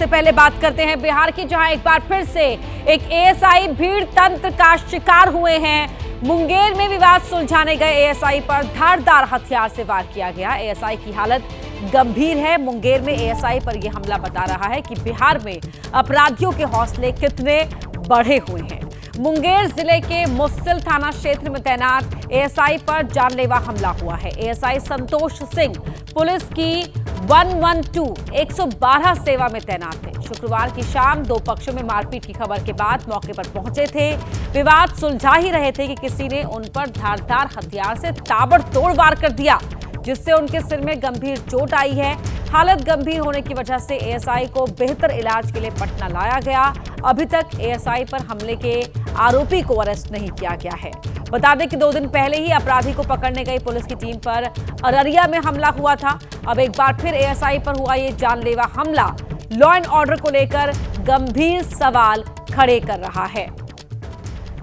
सबसे पहले बात करते हैं बिहार की, जहां एक बार फिर से एक एएसआई भीड़ तंत्र का शिकार हुए हैं। मुंगेर में विवाद सुलझाने गए एएसआई पर धारदार हथियार से वार किया गया। एएसआई की हालत गंभीर है। मुंगेर में एएसआई पर यह हमला बता रहा है कि बिहार में अपराधियों के हौसले कितने बढ़े हुए हैं। मुंगेर जिले के मुस्सिल थाना क्षेत्र में तैनात एएसआई पर जानलेवा हमला हुआ है। एएसआई संतोष सिंह पुलिस की 112 सेवा में तैनात थे। शुक्रवार की शाम दो पक्षों में मारपीट की खबर के बाद मौके पर पहुंचे थे। विवाद सुलझा ही रहे थे कि किसी ने उन पर धारदार हथियार से ताबड़तोड़ वार कर दिया, जिससे उनके सिर में गंभीर चोट आई है। हालत गंभीर होने की वजह से एएसआई को बेहतर इलाज के लिए पटना लाया गया। अभी तक एएसआई पर हमले के आरोपी को अरेस्ट नहीं किया गया है। बता दें कि 2 दिन पहले ही अपराधी को पकड़ने गई पुलिस की टीम पर अररिया में हमला हुआ था। अब एक बार फिर एएसआई पर हुआ ये जानलेवा हमला लॉ एंड ऑर्डर को लेकर गंभीर सवाल खड़े कर रहा है।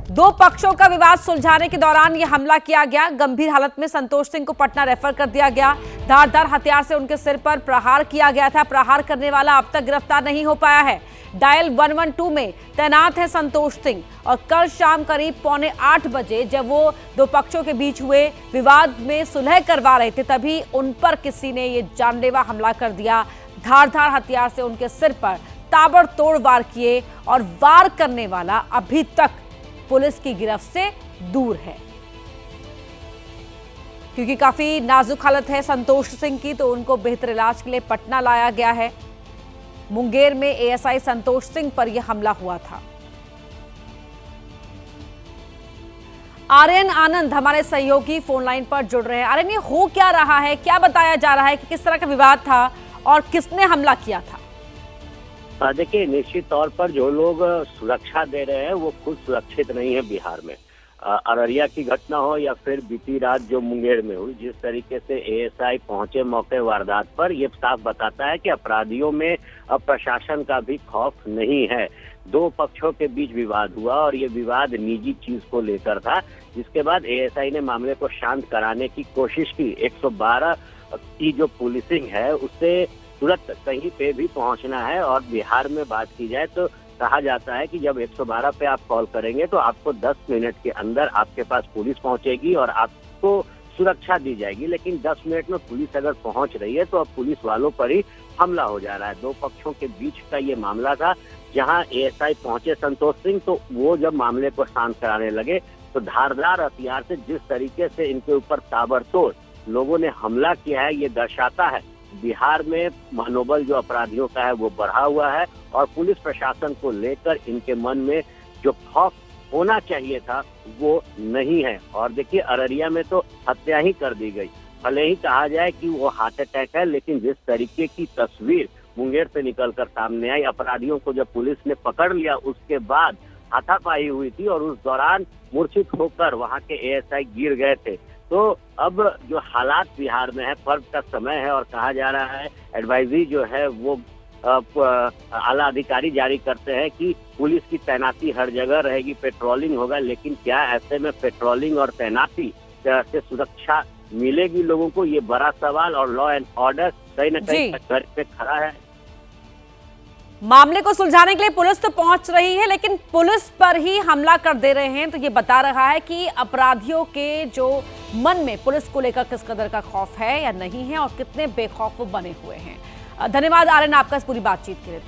दो पक्षों का विवाद सुलझाने के दौरान यह हमला किया गया। गंभीर हालत में संतोष सिंह को पटना रेफर कर दिया गया। धारदार हथियार से उनके सिर पर प्रहार किया गया था। प्रहार करने वाला अब तक गिरफ्तार नहीं हो पाया है। डायल 112 में तैनात है संतोष सिंह और कल शाम करीब 7:45 बजे जब वो दो पक्षों के बीच हुए विवाद में सुलह करवा रहे थे, तभी उन पर किसी ने ये जानलेवा हमला कर दिया। धारदार हथियार से उनके सिर पर ताबड़तोड़ वार किए और वार करने वाला अभी तक पुलिस की गिरफ्त से दूर है। क्योंकि काफी नाजुक हालत है संतोष सिंह की, तो उनको बेहतर इलाज के लिए पटना लाया गया है। मुंगेर में एएसआई संतोष सिंह पर यह हमला हुआ था। आर्यन आनंद हमारे सहयोगी फोन लाइन पर जुड़ रहे हैं। आर्यन, ये हो क्या रहा है, क्या बताया जा रहा है कि किस तरह का विवाद था और किसने हमला किया था? देखिए, निश्चित तौर पर जो लोग सुरक्षा दे रहे हैं वो खुद सुरक्षित नहीं है बिहार में। अररिया की घटना हो या फिर बीती रात जो मुंगेर में हुई, जिस तरीके से एएसआई पहुंचे मौके वारदात पर, ये साफ बताता है कि अपराधियों में अब प्रशासन का भी खौफ नहीं है। दो पक्षों के बीच विवाद हुआ और ये विवाद निजी चीज को लेकर था, जिसके बाद एएसआई ने मामले को शांत कराने की कोशिश की। 112 की जो पुलिसिंग है उससे तुरंत कहीं पे भी पहुंचना है। और बिहार में बात की जाए तो कहा जाता है कि जब 112 पे आप कॉल करेंगे तो आपको 10 मिनट के अंदर आपके पास पुलिस पहुंचेगी और आपको सुरक्षा दी जाएगी। लेकिन 10 मिनट में पुलिस अगर पहुंच रही है तो अब पुलिस वालों पर ही हमला हो जा रहा है। दो पक्षों के बीच का ये मामला था, जहां एएसआई पहुंचे संतोष सिंह, तो वो जब मामले को शांत कराने लगे तो धारदार हथियार से जिस तरीके से इनके ऊपर ताबड़तोड़ लोगों ने हमला किया है, ये दर्शाता है बिहार में मनोबल जो अपराधियों का है वो बढ़ा हुआ है और पुलिस प्रशासन को लेकर इनके मन में जो खौफ होना चाहिए था वो नहीं है। और देखिए, अररिया में तो हत्या ही कर दी गई। भले ही कहा जाए कि वो हार्ट अटैक है, लेकिन जिस तरीके की तस्वीर मुंगेर से निकलकर सामने आई, अपराधियों को जब पुलिस ने पकड़ लिया उसके बाद हाथापाई हुई थी और उस दौरान मूर्छित होकर वहां के एएसआई गिर गए थे। तो अब जो हालात बिहार में है, पर्व का समय है और कहा जा रहा है एडवाइजरी जो है वो आला अधिकारी जारी करते हैं कि पुलिस की तैनाती हर जगह रहेगी, पेट्रोलिंग होगा। लेकिन क्या ऐसे में पेट्रोलिंग और तैनाती से सुरक्षा मिलेगी लोगों को, ये बड़ा सवाल। और लॉ एंड ऑर्डर कहीं न कहीं घर पे खड़ा है। मामले को सुलझाने के लिए पुलिस तो पहुंच रही है, लेकिन पुलिस पर ही हमला कर दे रहे हैं, तो ये बता रहा है कि अपराधियों के जो मन में पुलिस को लेकर किस कदर का खौफ है या नहीं है और कितने बेखौफ वो बने हुए हैं। धन्यवाद आर्यन आपका इस पूरी बातचीत के लिए।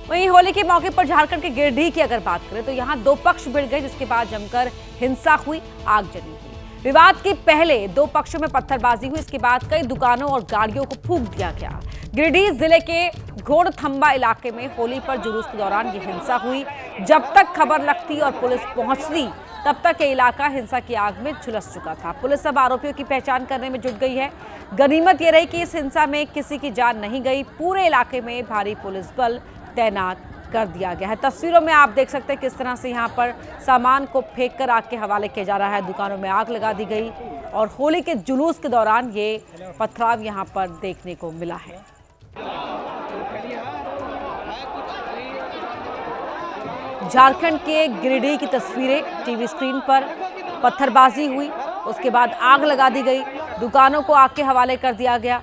वहीं होली के मौके पर झारखंड के गिरिडीह की अगर बात करें तो यहाँ दो पक्ष भिड़ गए, जिसके बाद जमकर हिंसा हुई, आगजनी हुई। विवाद के पहले दो पक्षों में पत्थरबाजी हुई, इसके बाद कई दुकानों और गाड़ियों को फूंक दिया गया। गिरिडीह जिले के घोड़थंबा इलाके में होली पर जुलूस के दौरान ये हिंसा हुई। जब तक खबर लगती और पुलिस पहुंचती तब तक ये इलाका हिंसा की आग में झुलस चुका था। पुलिस अब आरोपियों की पहचान करने में जुट गई है। गनीमत ये रही कि इस हिंसा में किसी की जान नहीं गई। पूरे इलाके में भारी पुलिस बल तैनात कर दिया गया है। तस्वीरों में आप देख सकते हैं किस तरह से यहाँ पर सामान को फेंक कर आग के हवाले किया जा रहा है। दुकानों में आग लगा दी गई और होली के जुलूस के दौरान ये पथराव यहाँ पर देखने को मिला है। झारखंड के गिरिडीह की तस्वीरें टीवी स्क्रीन पर। पत्थरबाजी हुई, उसके बाद आग लगा दी गई, दुकानों को आग के हवाले कर दिया गया।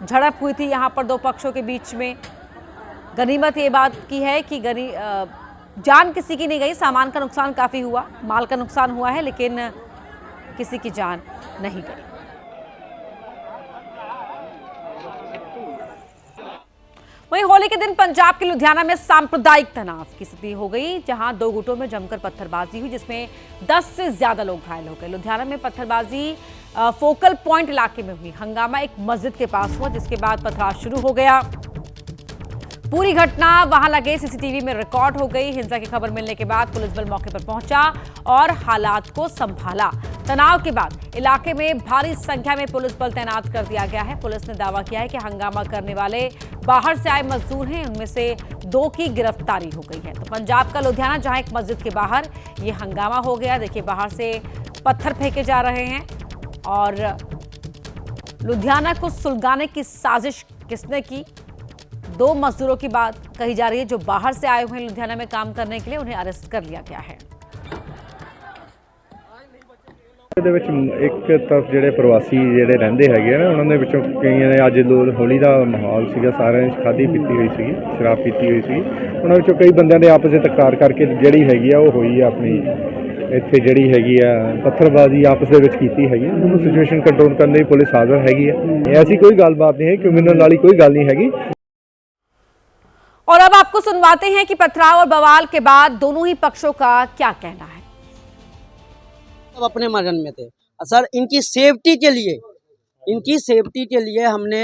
झड़प हुई थी यहाँ पर दो पक्षों के बीच में। गनीमत ये बात की है कि जान किसी की नहीं गई, सामान का नुकसान काफ़ी हुआ, माल का नुकसान हुआ है, लेकिन किसी की जान नहीं गई। वहीं होली के दिन पंजाब के लुधियाना में सांप्रदायिक तनाव की स्थिति हो गई, जहां दो गुटों में जमकर पत्थरबाजी हुई, जिसमें 10 से ज्यादा लोग घायल हो गए। लुधियाना में पत्थरबाजी फोकल पॉइंट इलाके में हुई। हंगामा एक मस्जिद के पास हुआ, जिसके बाद पथराव शुरू हो गया। पूरी घटना वहां लगे सीसीटीवी में रिकॉर्ड हो गई। हिंसा की खबर मिलने के बाद पुलिस बल मौके पर पहुंचा और हालात को संभाला। तनाव के बाद इलाके में भारी संख्या में पुलिस बल तैनात कर दिया गया है। पुलिस ने दावा किया है कि हंगामा करने वाले बाहर से आए मजदूर हैं, उनमें से 2 की गिरफ्तारी हो गई है। तो पंजाब का लुधियाना, जहां एक मस्जिद के बाहर ये हंगामा हो गया। देखिए, बाहर से पत्थर फेंके जा रहे हैं और लुधियाना को सुलगाने की साजिश किसने की? 2 मजदूरों की बात कही जा रही है जो बाहर से आए हुए हैं लुधियाना में काम करने के लिए, उन्हें अरेस्ट कर लिया गया है। ਇਹਦੇ ਵਿੱਚ ਇੱਕ ਤਰਫ ਜਿਹੜੇ ਪ੍ਰਵਾਸੀ ਜਿਹੜੇ ਰਹਿੰਦੇ ਹੈਗੇ ਨਾ, ਉਹਨਾਂ ਦੇ ਵਿੱਚੋਂ ਕਈਆਂ ਨੇ ਅੱਜ ਹੋਲੀ ਦਾ ਮਾਹੌਲ ਸੀਗਾ, ਸਾਰਿਆਂ ਨੇ ਖਾਧੀ ਪੀਤੀ ਹੋਈ ਸੀਗੀ, ਸ਼ਰਾਬ ਪੀਤੀ ਹੋਈ ਸੀ। ਉਹਨਾਂ ਵਿੱਚੋਂ ਕਈ ਬੰਦਿਆਂ ਨੇ ਆਪਸ ਵਿੱਚ ਤਕਰਾਰ ਕਰਕੇ ਜਿਹੜੀ ਹੈਗੀ ਆ ਉਹ ਹੋਈ ਆ, ਆਪਣੀ ਇੱਥੇ ਜਿਹੜੀ ਹੈਗੀ ਆ ਪੱਥਰਬਾਜ਼ੀ ਆਪਸ ਦੇ ਵਿੱਚ ਕੀਤੀ ਹੈਗੀ। ਉਹਨੂੰ ਸਿਚੁਏਸ਼ਨ ਕੰਟਰੋਲ ਕਰਨ ਲਈ ਪੁਲਿਸ ਹਾਜ਼ਰ ਹੈਗੀ ਆ। ਐਸੀ ਕੋਈ ਗੱਲਬਾਤ ਨਹੀਂ ਹੈ, ਕ੍ਰਿਮੀਨਲ ਵਾਲੀ ਕੋਈ ਗੱਲ ਨਹੀਂ हैगी। और अब आपको सुनवाते हैं कि पथराव और बवाल के बाद दोनों ही पक्षों का क्या कहना है। सब अपने मगन में थे सर। इनकी सेफ्टी के लिए हमने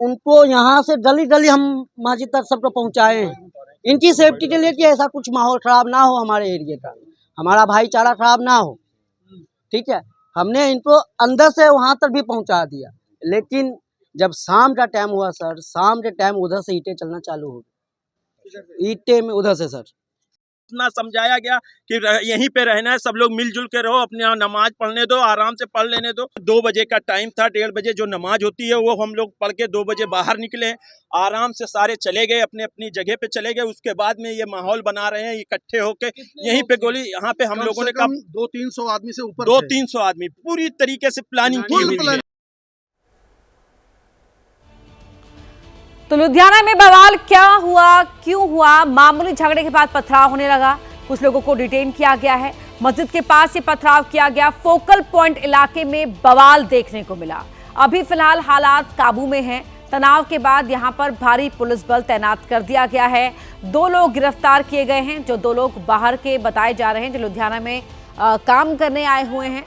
उनको यहाँ से गली गली हम मस्जिद तक सबको पहुँचाए हैं, इनकी सेफ्टी के लिए कि ऐसा कुछ माहौल खराब ना हो, हमारे एरिया का हमारा भाईचारा खराब ना हो। ठीक है, हमने इनको अंदर से वहाँ तक भी पहुँचा दिया। लेकिन जब शाम का टाइम हुआ सर, शाम के टाइम उधर से ईंटें चलना चालू हो गई, ईंटें में उधर से सर इतना समझाया गया कि यहीं पे रहना है, सब लोग मिलजुल के रहो, अपने यहाँ नमाज पढ़ने दो, आराम से पढ़ लेने दो। 2 बजे का टाइम था, 1:30 बजे जो नमाज होती है वो हम लोग पढ़ के 2 बजे बाहर निकले, आराम से सारे चले गए, अपने अपनी जगह पे चले गए। उसके बाद में ये माहौल बना रहे हैं इकट्ठे होके, यहीं पे गोली, यहाँ पे हम लोगों ने कहा 200-300 आदमी से ऊपर 200-300 आदमी पूरी तरीके से प्लानिंग की हुई है। तो लुधियाना में बवाल क्या हुआ, क्यों हुआ? मामूली झगड़े के बाद पथराव होने लगा, कुछ लोगों को डिटेन किया गया है। मस्जिद के पास ये पथराव किया गया। फोकल पॉइंट इलाके में बवाल देखने को मिला। अभी फिलहाल हालात काबू में हैं। तनाव के बाद यहां पर भारी पुलिस बल तैनात कर दिया गया है। 2 लोग गिरफ्तार किए गए हैं, जो 2 लोग बाहर के बताए जा रहे हैं, जो लुधियाना में काम करने आए हुए हैं।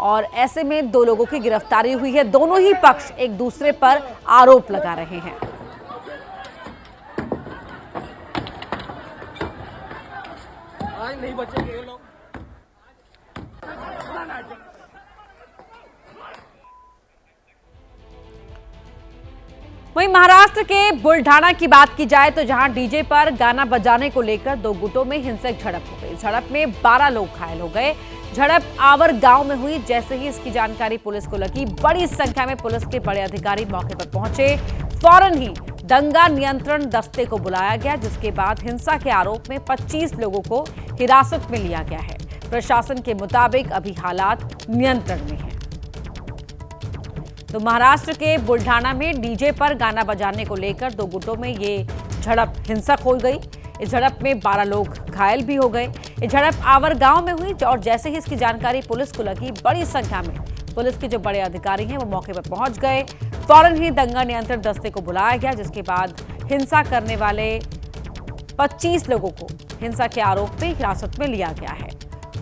और ऐसे में 2 लोगों की गिरफ्तारी हुई है। दोनों ही पक्ष एक दूसरे पर आरोप लगा रहे हैं। नहीं बचेंगे ये लोग। वहीं महाराष्ट्र के बुलढाना की बात की जाए तो जहां डीजे पर गाना बजाने को लेकर 2 गुटों में हिंसक झड़प हो गई। झड़प में 12 लोग घायल हो गए। झड़प आवर गांव में हुई। जैसे ही इसकी जानकारी पुलिस को लगी, बड़ी संख्या में पुलिस के बड़े अधिकारी मौके पर पहुंचे। फौरन ही दंगा नियंत्रण दस्ते को बुलाया गया, जिसके बाद हिंसा के आरोप में 25 लोगों को हिरासत में लिया गया है। प्रशासन के मुताबिक अभी हालात नियंत्रण में हैं। तो महाराष्ट्र के बुलढाना में डीजे पर गाना बजाने को लेकर 2 गुटों में ये झड़प हिंसक हो गई। इस झड़प में 12 लोग घायल भी हो गए। ये झड़प आवर गांव में हुई और जैसे ही इसकी जानकारी पुलिस को लगी, बड़ी संख्या में पुलिस के जो बड़े अधिकारी हैं वो मौके पर पहुंच गए। फौरन ही दंगा नियंत्रण दस्ते को बुलाया गया, जिसके बाद हिंसा करने वाले 25 लोगों को हिंसा के आरोप में हिरासत में लिया गया है।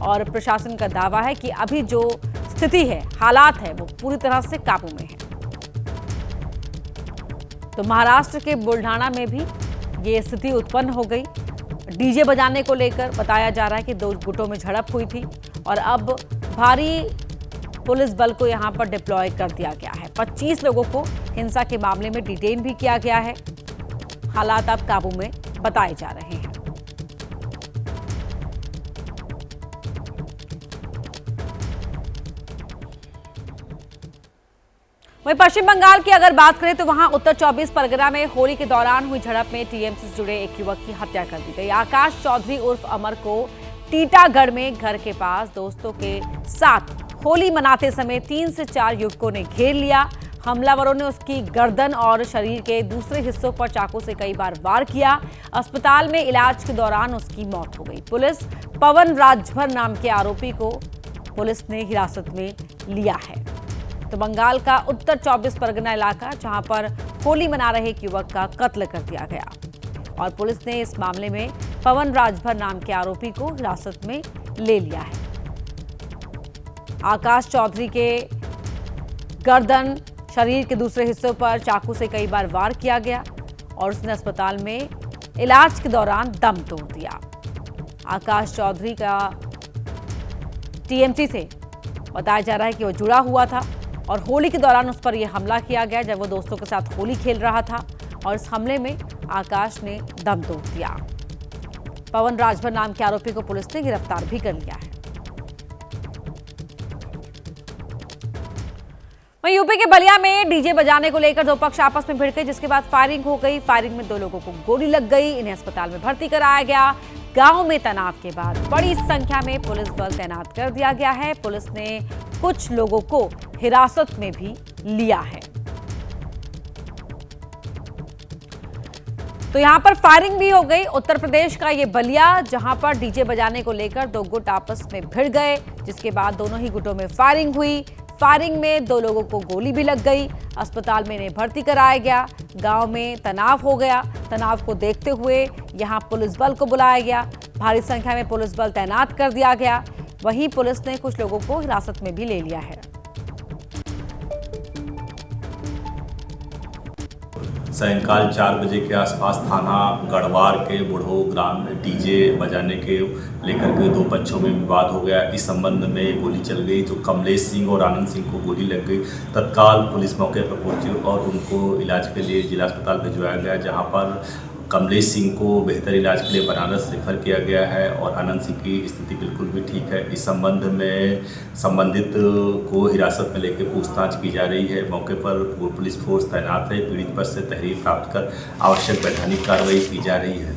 और प्रशासन का दावा है कि अभी जो स्थिति है, हालात है, वो पूरी तरह से काबू में है। तो महाराष्ट्र के बुलढाना में भी ये स्थिति उत्पन्न हो गई। डीजे बजाने को लेकर बताया जा रहा है कि 2 गुटों में झड़प हुई थी और अब भारी पुलिस बल को यहां पर डिप्लॉय कर दिया गया है। 25 लोगों को हिंसा के मामले में डिटेन भी किया गया है। हालात अब काबू में बताए जा रहे हैं। वहीं पश्चिम बंगाल की अगर बात करें तो वहां उत्तर 24 परगना में होली के दौरान हुई झड़प में टीएमसी से जुड़े एक युवक की हत्या कर दी गई। आकाश चौधरी उर्फ अमर को टीटागढ़ में घर के पास दोस्तों के साथ होली मनाते समय 3 से 4 युवकों ने घेर लिया। हमलावरों ने उसकी गर्दन और शरीर के दूसरे हिस्सों पर चाकू से कई बार वार किया। अस्पताल में इलाज के दौरान उसकी मौत हो गई। पुलिस पवन राजभर नाम के आरोपी को पुलिस ने हिरासत में लिया है। तो बंगाल का उत्तर 24 परगना इलाका, जहां पर होली मना रहे एक युवक का कत्ल कर दिया गया और पुलिस ने इस मामले में पवन राजभर नाम के आरोपी को हिरासत में ले लिया है। आकाश चौधरी के गर्दन, शरीर के दूसरे हिस्सों पर चाकू से कई बार वार किया गया और उसने अस्पताल में इलाज के दौरान दम तोड़ दिया। आकाश चौधरी का टीएमसी से बताया जा रहा है कि वो जुड़ा हुआ था और होली के दौरान उस पर यह हमला किया गया जब वो दोस्तों के साथ होली खेल रहा था और इस हमले में आकाश ने दम तोड़ दिया। पवन राजभर नाम के आरोपी को पुलिस ने गिरफ्तार भी कर लिया है। वहीं यूपी के बलिया में डीजे बजाने को लेकर दो पक्ष आपस में भिड़ गए, जिसके बाद फायरिंग हो गई। फायरिंग में 2 लोगों को गोली लग गई। इन्हें अस्पताल में भर्ती कराया गया। गांव में तनाव के बाद बड़ी संख्या में पुलिस बल तैनात कर दिया गया है। पुलिस ने कुछ लोगों को हिरासत में भी लिया है। तो यहां पर फायरिंग भी हो गई। उत्तर प्रदेश का ये बलिया, जहां पर डीजे बजाने को लेकर 2 गुट आपस में भिड़ गए, जिसके बाद दोनों ही गुटों में फायरिंग हुई। फायरिंग में 2 लोगों को गोली भी लग गई। अस्पताल में इन्हें भर्ती कराया गया। गांव में तनाव हो गया। तनाव को देखते हुए यहां पुलिस बल को बुलाया गया। भारी संख्या में पुलिस बल तैनात कर दिया गया। वहीं पुलिस ने कुछ लोगों को हिरासत में भी ले लिया है। सायंकाल 4 बजे के आसपास थाना गढ़वार के बुढ़ो ग्राम में डीजे बजाने के लेकर के 2 पक्षों में विवाद हो गया। इस संबंध में गोली चल गई, जो कमलेश सिंह और आनंद सिंह को गोली लग गई। तत्काल पुलिस मौके पर पहुंची और उनको इलाज के लिए जिला अस्पताल भिजवाया गया, जहां पर कमलेश सिंह को बेहतर इलाज के लिए बनारस रेफर किया गया है और आनंद सिंह की स्थिति बिल्कुल भी ठीक है। इस संबंध में संबंधित को हिरासत में लेकर पूछताछ की जा रही है। मौके पर पुलिस फोर्स तैनात है। पीड़ित पर से तहरीर प्राप्त कर आवश्यक वैधानिक कार्रवाई की जा रही है।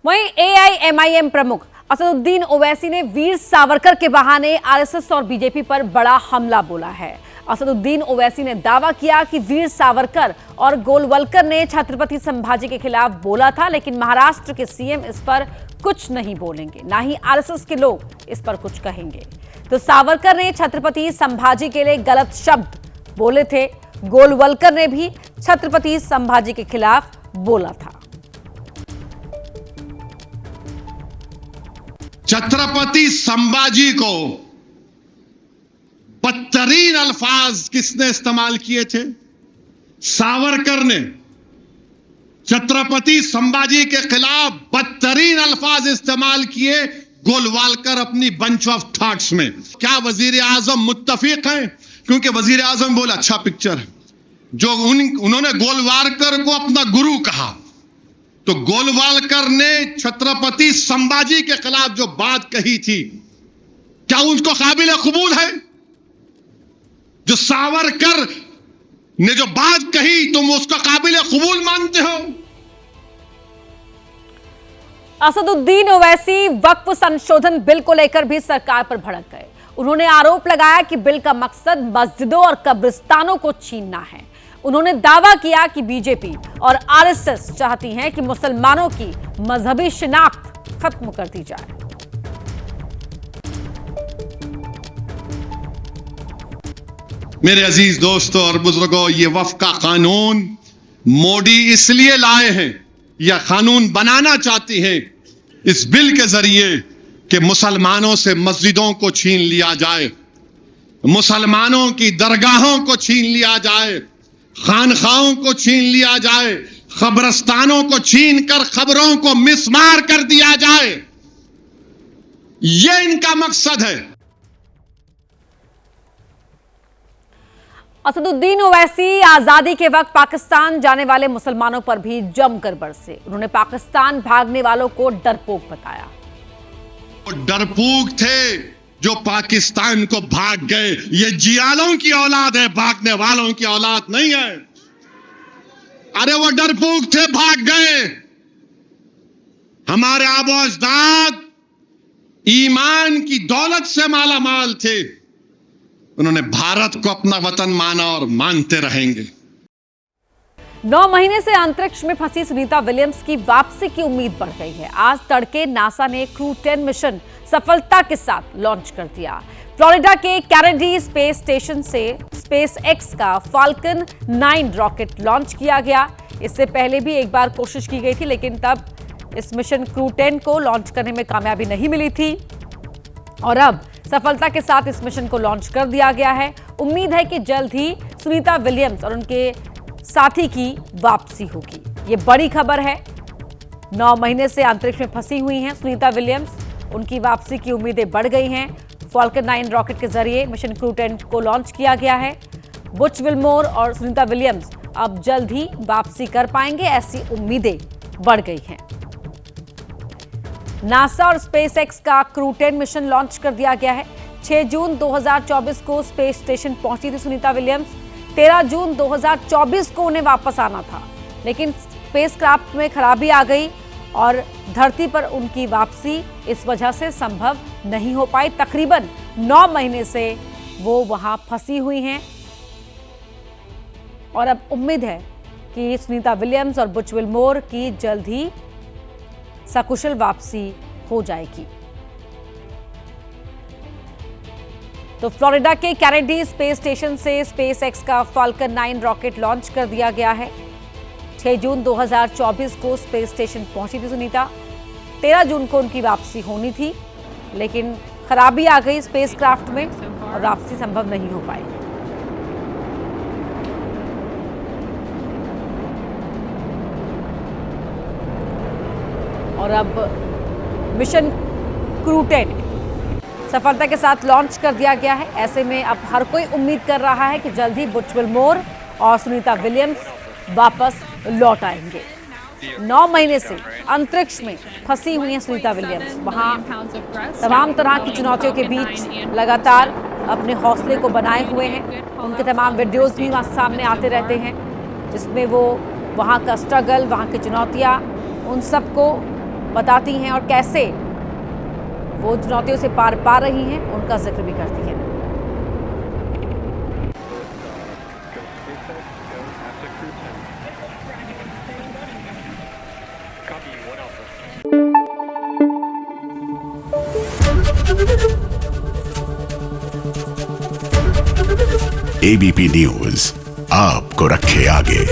वहीं AIMIM प्रमुख असदुद्दीन ओवैसी ने वीर सावरकर के बहाने आरएसएस और बीजेपी पर बड़ा हमला बोला है। असदुद्दीन ओवैसी ने दावा किया कि वीर सावरकर और गोलवलकर ने छत्रपति संभाजी के खिलाफ बोला था, लेकिन महाराष्ट्र के सीएम इस पर कुछ नहीं बोलेंगे, ना ही आरएसएस के लोग इस पर कुछ कहेंगे। तो सावरकर ने छत्रपति संभाजी के लिए गलत शब्द बोले थे। गोलवलकर ने भी छत्रपति संभाजी के खिलाफ बोला था। छत्रपति संभाजी को बदतरीन अल्फाज किसने इस्तेमाल किए थे? सावरकर ने छत्रपति संभाजी के खिलाफ बदतरीन अल्फाज इस्तेमाल किए। गोलवालकर अपनी बंच ऑफ थॉट्स में। क्या वजीर आजम मुत्तफिक हैं? क्योंकि वजीर आजम बोला अच्छा पिक्चर है। जो उन्होंने गोलवालकर को अपना गुरु कहा, तो गोलवालकर ने छत्रपति संभाजी के खिलाफ जो बात कही थी, क्या उसको काबिल कबूल है? जो सावरकर ने जो बात कही तुम उसका काबिल कबूल मानते हो? असदुद्दीन ओवैसी वक्फ संशोधन बिल को लेकर भी सरकार पर भड़क गए। उन्होंने आरोप लगाया कि बिल का मकसद मस्जिदों और कब्रिस्तानों को छीनना है। उन्होंने दावा किया कि बीजेपी और आरएसएस चाहती हैं कि मुसलमानों की मजहबी शिनाख्त खत्म कर दी जाए। मेरे अजीज दोस्तों और बुजुर्गों, ये वक्फ का कानून मोदी इसलिए लाए हैं या कानून बनाना चाहती हैं इस बिल के जरिए कि मुसलमानों से मस्जिदों को छीन लिया जाए, मुसलमानों की दरगाहों को छीन लिया जाए, खानखाहों को छीन लिया जाए, कब्रिस्तानों को छीन कर खबरों को मिसमार कर दिया जाए। यह इनका मकसद है। असदुद्दीन ओवैसी आजादी के वक्त पाकिस्तान जाने वाले मुसलमानों पर भी जमकर बरसे। उन्होंने पाकिस्तान भागने वालों को डरपोक बताया। डरपोक थे जो पाकिस्तान को भाग गए। ये जियालों की औलाद है, भागने वालों की औलाद नहीं है। अरे वो डरपोक थे, भाग गए। हमारे आबो अजदाद ईमान की दौलत से माला माल थे। उन्होंने भारत को अपना वतन माना और मानते रहेंगे। 9 महीने से अंतरिक्ष में फंसी सुनीता विलियम्स की वापसी की उम्मीद बढ़ गई है। आज तड़के नासा ने क्रू 10 मिशन सफलता के साथ लॉन्च कर दिया। फ्लोरिडा के कैनेडी स्पेस स्टेशन से स्पेस एक्स का फाल्कन 9 रॉकेट लॉन्च किया गया। इससे पहले भी एक बार कोशिश की गई थी, लेकिन तब इस मिशन क्रू 10 को लॉन्च करने में कामयाबी नहीं मिली थी और अब सफलता के साथ इस मिशन को लॉन्च कर दिया गया है। उम्मीद है कि जल्द ही सुनीता विलियम्स और उनके साथी की वापसी होगी। ये बड़ी खबर है। 9 महीने से अंतरिक्ष में फंसी हुई हैं सुनीता विलियम्स, उनकी वापसी की उम्मीदें बढ़ गई हैं। फाल्कन 9 रॉकेट के जरिए मिशन क्रू 10 को लॉन्च किया गया है। बुच विल्मोर और सुनीता विलियम्स अब जल्द ही वापसी कर पाएंगे, ऐसी उम्मीदें बढ़ गई हैं। नासा और स्पेस एक्स का क्रू 10 मिशन लॉन्च कर दिया गया है। 6 जून 2024 को स्पेस स्टेशन पहुंची थी सुनीता विलियम्स। 13 जून 2024 को उन्हें वापस आना था, लेकिन स्पेसक्राफ्ट में खराबी आ गई और धरती पर उनकी वापसी इस वजह से संभव नहीं हो पाई। तकरीबन 9 महीने से वो वहां फंसी हुई हैं और अब उम्मीद है कि सुनीता विलियम्स और बुच विल्मोर की जल्द ही सकुशल वापसी हो जाएगी। तो फ्लोरिडा के कैनेडी स्पेस स्टेशन से स्पेस एक्स का फाल्कन 9 रॉकेट लॉन्च कर दिया गया है। 6 जून 2024 को स्पेस स्टेशन पहुंची थी सुनीता। 13 जून को उनकी वापसी होनी थी, लेकिन खराबी आ गई स्पेसक्राफ्ट में और वापसी संभव नहीं हो पाई। और अब मिशन क्रू 10 सफलता के साथ लॉन्च कर दिया गया है। ऐसे में अब हर कोई उम्मीद कर रहा है कि जल्द ही बुच विल्मोर और सुनीता विलियम्स वापस लौट आएंगे। 9 महीने से अंतरिक्ष में फंसी हुई हैं सुनीता विलियम्स। वहां तमाम तरह की चुनौतियों के बीच लगातार अपने हौसले को बनाए हुए हैं। उनके तमाम वीडियोस भी वहाँ सामने आते रहते हैं, जिसमें वो वहाँ का स्ट्रगल, वहाँ की चुनौतियाँ, उन सबको बताती हैं और कैसे वो चुनौतियों से पार पा रही हैं, उनका जिक्र भी करती हैं। एबीपी न्यूज आपको रखे आगे।